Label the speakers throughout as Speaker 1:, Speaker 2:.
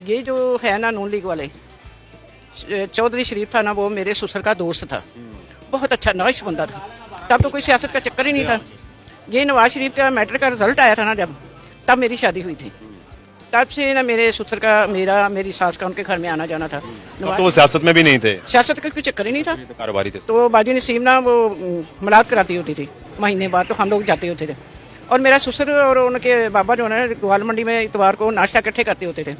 Speaker 1: ये जो है ना नून लीग वाले चौधरी शरीफ था ना, वो मेरे ससुर का दोस्त था। बहुत अच्छा नाइस बंदा था। तब तो कोई सियासत का चक्कर ही नहीं था। ये नवाज शरीफ का मैट्रिक का रिजल्ट आया था ना जब, तब मेरी शादी हुई थी। तब से ना मेरे ससुर का मेरी सास का उनके घर में आना जाना था।
Speaker 2: तो वो सियासत में भी नहीं थे,
Speaker 1: सियासत का कोई चक्कर ही नहीं था।
Speaker 2: तो कारोबारी थे।
Speaker 1: तो बाजी नसीम ना वो मुलाकात कराती होती थी महीने बाद, तो हम लोग जाते होते थे। और मेरा ससुर और उनके बाबा जो है ग्वाल मंडी में इतवार को नाश्ता इकट्ठे करते होते थे।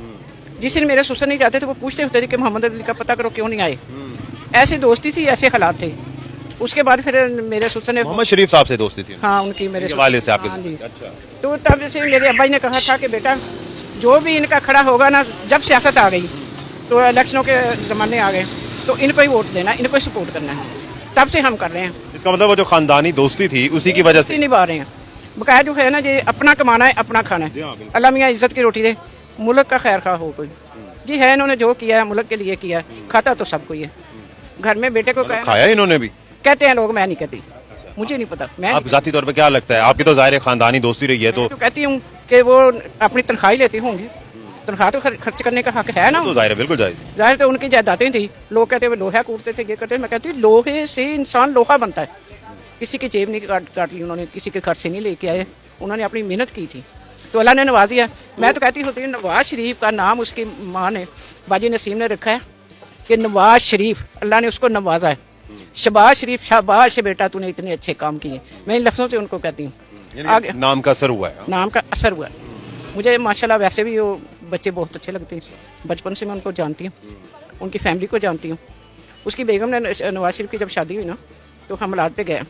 Speaker 1: जिस दिन मेरे ससुर नहीं जाते थे वो पूछते होते थे कि मोहम्मद अली का पता करो क्यों नहीं आए। ऐसी दोस्ती थी, ऐसे हालात थे। उसके बाद फिर मेरे ससुर ने
Speaker 2: मोहम्मद शरीफ साहब से दोस्ती थी।
Speaker 1: हाँ उनकी मेरे
Speaker 2: वाले से आपके।
Speaker 1: हाँ जी।
Speaker 2: अच्छा।
Speaker 1: तो तब से मेरे अब्बा जी ने कहा था कि बेटा जो भी इनका खड़ा होगा ना, जब सियासत आ गई तो इलेक्शनों के ज़माने आ गए तो इनको ही वोट देना, इनको ही सपोर्ट करना है। तब से हम कर रहे हैं।
Speaker 2: इसका मतलब वो जो खानदानी दोस्ती थी उसी की वजह से
Speaker 1: निभा रहे हैं। बकाया जो है ना, ये अपना कमाना है, अपना खाना है। अल्लाह मियाँ इज्जत की रोटी दे, मुल्क का खैर खा हो कोई। जी है, इन्होंने जो किया है मुल्क के लिए किया है। खाता तो सब कोई है। घर में बेटे को
Speaker 2: खाया इन्होंने भी,
Speaker 1: कहते हैं लोग, मैं नहीं कहती, मुझे नहीं पता। मैं
Speaker 2: आप जाती तौर पे क्या लगता है? आपकी तो जाहिर है खानदानी दोस्ती रही है, तो
Speaker 1: कहती हूँ कि वो अपनी तनख्वाही लेते होंगे। तनख्वाह तो खर्च करने का हक है ना।
Speaker 2: तो जाहिर है, बिल्कुल जाहिर।
Speaker 1: जाहिर तो उनकी जायदादें थी। लोग कहते हैं लोहा कूटते थे, ये करते थे। मैं कहती हूँ लोहे से इंसान लोहा बनता है। किसी की जेब नहीं काट ली उन्होंने, किसी के घर से नहीं लेके आए। उन्होंने अपनी मेहनत की थी तो अल्लाह ने नवाज दिया। मैं तो कहती होती हूँ नवाज शरीफ का नाम उसकी माँ ने, बाजी नसीम ने रखा है कि नवाज शरीफ, अल्लाह ने उसको नवाजा है। शबाज शरीफ, शाबाश बेटा, तूने इतने अच्छे काम किए। मैं इन लफ्ज़ों से उनको कहती हूँ।
Speaker 2: आगे नाम का असर हुआ है।
Speaker 1: नाम का असर हुआ है। मुझे माशाल्लाह वैसे भी वो बच्चे बहुत अच्छे लगते हैं। बचपन से मैं उनको जानती हूँ, उनकी फैमिली को जानती हूँ। उसकी बेगम ने, नवाज शरीफ की जब शादी हुई ना तो हम मिलाद पे गए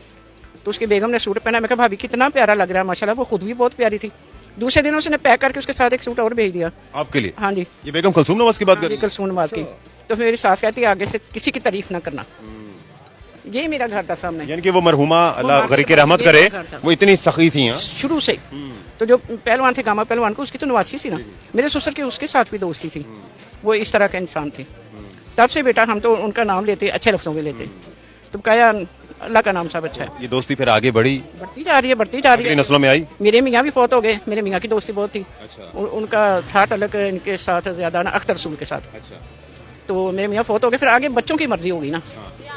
Speaker 1: तो उसकी बेगम ने सूट पहना। मैं कहा भाभी कितना प्यारा लग रहा है माशाल्लाह। वो खुद भी बहुत प्यारी थी। दूसरे दिन उसने पैक करके उसके साथ एक सूट और भेज दिया
Speaker 2: आपके लिए।
Speaker 1: हाँ जी।
Speaker 2: ये बेगम कुलसूम नवाज की बात कर रही है?
Speaker 1: कुलसूम नवाज की। तो मेरी सास कहती है आगे से किसी की तारीफ ना करना। यही मेरा घर था सामने।
Speaker 2: यानी कि वो मरहुमा अल्लाह गरी के रहमत करे, वो इतनी सखी थी
Speaker 1: शुरू से। तो जो पहलवान थे, गामा पहलवान को, उसकी तो नवासी थी ना। मेरे ससुर की उसके साथ भी दोस्ती थी। वो इस तरह का इंसान थे। तब से बेटा हम तो उनका नाम लेते, अच्छे लफ्जों में लेते। तो कहा अल्लाह का नाम सब अच्छा है।
Speaker 2: ये दोस्ती फिर आगे बढ़ी,
Speaker 1: बढ़ती जा रही है, बढ़ती जा रही है।
Speaker 2: नस्लों में आई।
Speaker 1: मेरे मियाँ भी फौत हो गए। मेरे मियाँ की दोस्ती बहुत थी। उनका था तलक इनके साथ ज्यादा ना, अख्तर रसूल के साथ। तो मेरे मियाँ फौत हो गए। फिर आगे बच्चों की मर्जी होगी ना।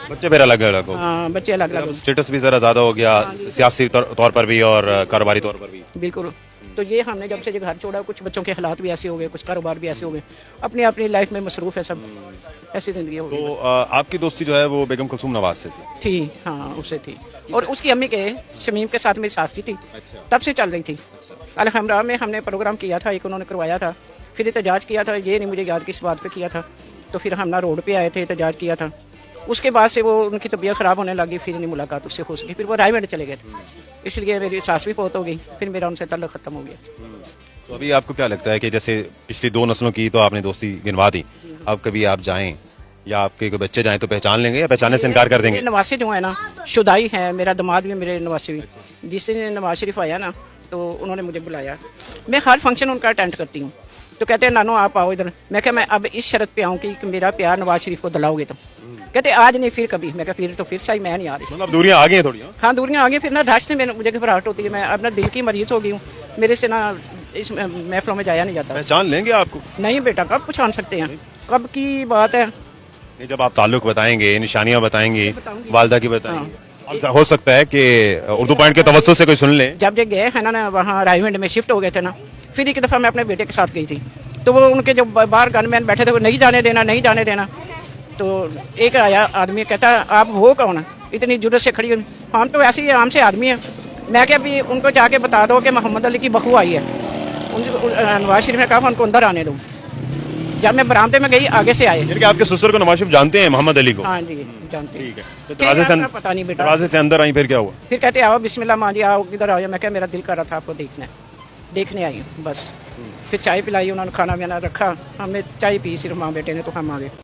Speaker 2: बच्चे फिर अलग अलग हो।
Speaker 1: हाँ, बच्चे अलग अलग।
Speaker 2: स्टेटस भी जरा ज्यादा हो गया, सियासी तौर पर भी और कारोबारी तौर पर भी।
Speaker 1: बिल्कुल। तो ये हमने जब से ये घर छोड़ा, कुछ बच्चों के हालात भी ऐसे हो गए, कुछ कारोबार भी ऐसे हो गए। अपनी अपनी लाइफ में मसरूफ है सब। ऐसी जिंदगी हो गई।
Speaker 2: तो आपकी दोस्ती जो है वो बेगम कुलसूम नवाज से थी?
Speaker 1: हाँ उससे थी। और उसकी अम्मी के शमीम के साथ मेरी सास की थी। तब से चल रही थी। अलहमरा में हमने प्रोग्राम किया था, एक उन्होंने करवाया था। फिर एहतजाज किया था, ये नहीं मुझे याद किस बात पे किया था। तो फिर हम ना रोड पे आए थे, एहतजाज किया था। उसके बाद से वो उनकी तबीयत ख़राब होने लगी, फिर नहीं मुलाकात उससे हो सकी। फिर वो रायगढ़ चले गए थे, इसलिए मेरी सास भी फौत हो गई। फिर मेरा उनसे ताल्लुक ख़त्म हो गया।
Speaker 2: तो अभी आपको क्या लगता है कि जैसे पिछली 2 नस्लों की तो आपने दोस्ती गिनवा दी, अब कभी आप जाएं या आपके कोई बच्चे जाएं तो पहचान लेंगे या पहचानने से इनकार कर देंगे?
Speaker 1: नवासी जो है ना, शुदाई है। मेरा दामाद भी मेरे नवासी भी। जिस दिन नवाज शरीफ आया ना तो उन्होंने मुझे बुलाया। मैं हर फंक्शन उनका अटेंड करती हूँ। तो कहते हैं नानो आप आओ इधर। मैं क्या, मैं अब इस शर्त पे आऊँ कि मेरा प्यार नवाज शरीफ को दिलाओगे। तो कहते आज नहीं फिर कभी। मैं फिर तो फिर सही मैं नहीं आ रही।
Speaker 2: मतलब दूरियां आ गई हैं थोड़ी?
Speaker 1: हाँ दूरियां आ गई। फिर ना धश से मुझे घबराहट होती है। मैं अपना दिल की मरीज हो गई हूँ। मेरे से ना इस महफिलों में जाया नहीं जाता।
Speaker 2: पहचान लेंगे आपको?
Speaker 1: नहीं बेटा, कब पहचान सकते हैं, कब की बात है।
Speaker 2: नहीं, जब आप ताल्लुक बताएंगे, निशानियां बताएंगे, वालदा की बताएंगे, हो सकता है कि उर्दू पॉइंट के तवज्जो से कोई सुन ले।
Speaker 1: जब ये गए है ना वहाँ रायगढ़ में शिफ्ट हो गए थे ना, फिर एक दफ़ा मैं अपने बेटे के साथ गई थी। तो वो उनके जो बाहर गनमैन बैठे थे वो नहीं जाने देना, नहीं जाने देना। तो एक आया आदमी, कहता आप हो कौन, इतनी जुर्रत से खड़ी। हम तो ऐसे ही आम से आदमी है। मैं क्या अभी उनको जाके बता दो कि मोहम्मद अली की बहू आई है। नवाज शरीफ ने कहा उनको अंदर आने दो। जब मैं बरामदे में गई, आगे से आए।
Speaker 2: यानी कि आपके ससुर को नवाज शरीफ जानते हैं, मोहम्मद अली को?
Speaker 1: हाँ जी जानते हैं।
Speaker 2: ठीक है। तो पता नहीं बेटा, दरवाजे से अंदर आई, फिर क्या हुआ?
Speaker 1: फिर कहते आओ बिस्मिल्लाह माँ जी आओ, किधर आओ। मैं क्या मेरा दिल कर रहा था आपको देखने आई हूँ बस। फिर चाय पिलाई, उन्होंने खाना वाना रखा, हमने चाय पी सिर्फ माँ बेटे ने, तो हम आ गए।